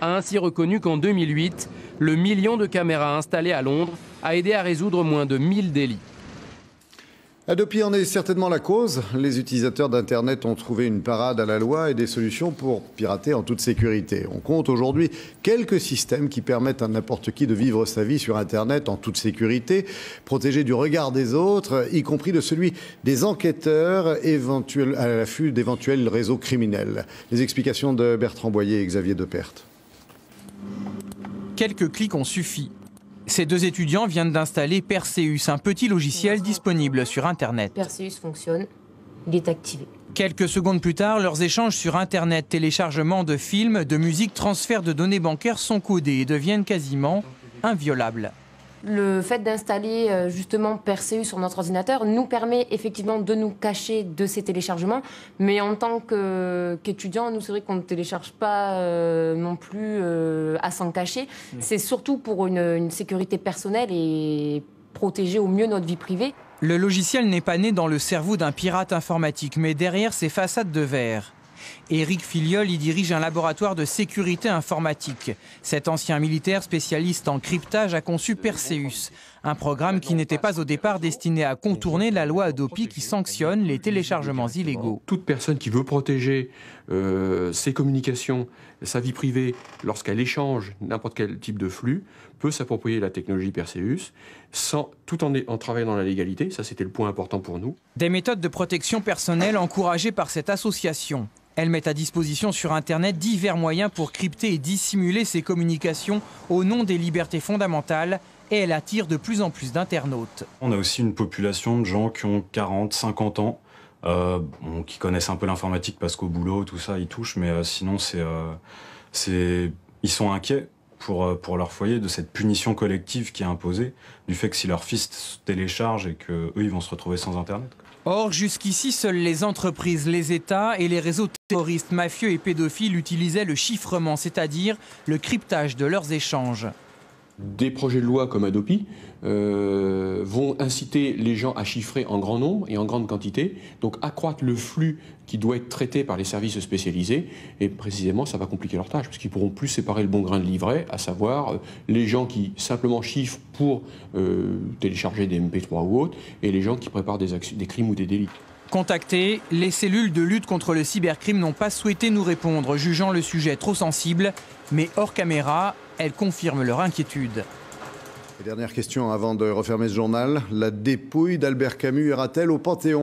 a ainsi reconnu qu'en 2008, le million de caméras installées à Londres a aidé à résoudre moins de 1000 délits. Adopi en est certainement la cause. Les utilisateurs d'Internet ont trouvé une parade à la loi et des solutions pour pirater en toute sécurité. On compte aujourd'hui quelques systèmes qui permettent à n'importe qui de vivre sa vie sur Internet en toute sécurité, protégé du regard des autres, y compris de celui des enquêteurs à l'affût d'éventuels réseaux criminels. Les explications de Bertrand Boyer et Xavier Depert. Quelques clics ont suffi. Ces deux étudiants viennent d'installer Perseus, un petit logiciel disponible sur Internet. Perseus fonctionne, il est activé. Quelques secondes plus tard, leurs échanges sur Internet, téléchargement de films, de musique, transfert de données bancaires sont codés et deviennent quasiment inviolables. Le fait d'installer justement Perseus sur notre ordinateur nous permet effectivement de nous cacher de ces téléchargements. Mais en tant qu'étudiant, nous, c'est vrai qu'on ne télécharge pas non plus à s'en cacher. C'est surtout pour une sécurité personnelle et protéger au mieux notre vie privée. Le logiciel n'est pas né dans le cerveau d'un pirate informatique, mais derrière ses façades de verre. Éric Filiol y dirige un laboratoire de sécurité informatique. Cet ancien militaire spécialiste en cryptage a conçu Perseus, un programme qui n'était pas au départ destiné à contourner la loi Adopi qui sanctionne les téléchargements illégaux. Toute personne qui veut protéger ses communications, sa vie privée, lorsqu'elle échange n'importe quel type de flux, peut s'approprier la technologie Perseus tout en travaillant dans la légalité. Ça, c'était le point important pour nous. Des méthodes de protection personnelle encouragées par cette association. Elle met à disposition sur Internet divers moyens pour crypter et dissimuler ses communications au nom des libertés fondamentales et elle attire de plus en plus d'internautes. On a aussi une population de gens qui ont 40, 50 ans, qui connaissent un peu l'informatique parce qu'au boulot, tout ça, ils touchent, mais sinon, ils sont inquiets pour leur foyer de cette punition collective qui est imposée, du fait que si leur fils se télécharge et qu'eux, ils vont se retrouver sans Internet. Or, jusqu'ici, seules les entreprises, les États et les réseaux terroristes, mafieux et pédophiles utilisaient le chiffrement, c'est-à-dire le cryptage de leurs échanges. Des projets de loi comme Adopi vont inciter les gens à chiffrer en grand nombre et en grande quantité, donc accroître le flux qui doit être traité par les services spécialisés, et précisément ça va compliquer leur tâche, parce qu'ils pourront plus séparer le bon grain de l'ivraie, à savoir les gens qui simplement chiffrent pour télécharger des MP3 ou autres, et les gens qui préparent des crimes ou des délits. Contactés, les cellules de lutte contre le cybercrime n'ont pas souhaité nous répondre, jugeant le sujet trop sensible, mais hors caméra, elles confirment leur inquiétude. Et dernière question avant de refermer ce journal. La dépouille d'Albert Camus ira-t-elle au Panthéon ?